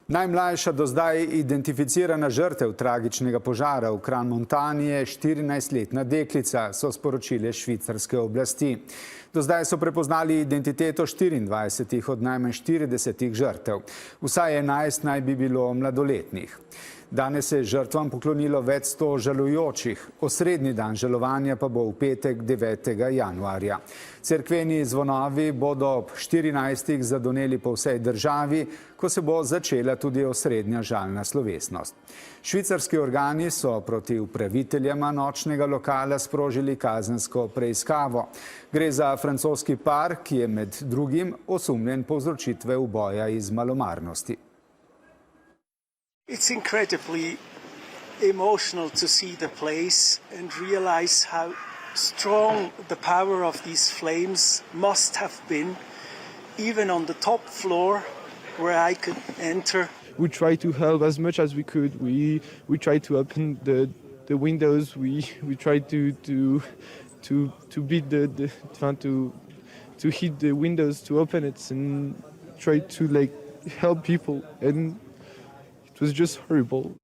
Najmlajša do zdaj identificirana žrtev tragičnega požara v Crans Montani je 14-letna deklica, so sporočile švicarske oblasti. Do zdaj so prepoznali identiteto 24 od najmanj 40 žrtev. Vsaj 11 naj bi bilo mladoletnih. Danes se je žrtvam poklonilo več 100 žalujočih. Osrednji dan žalovanja pa bo v petek 9. januarja. Cerkveni zvonovi bodo ob 14. zadoneli po vsej državi, ko se bo začela tudi osrednja žalna slovesnost. Švicarski organi so proti upraviteljema nočnega lokala sprožili kazensko preiskavo. Gre za francoski par, ki je med drugim osumljen povzročitve uboja iz malomarnosti. It's incredibly emotional to see the place and realize how strong the power of these flames must have been, even on the top floor where I could enter. We tried to help as much as we could. We tried to open the windows. We tried to beat to hit the windows to open it and try to help people, and it was just horrible.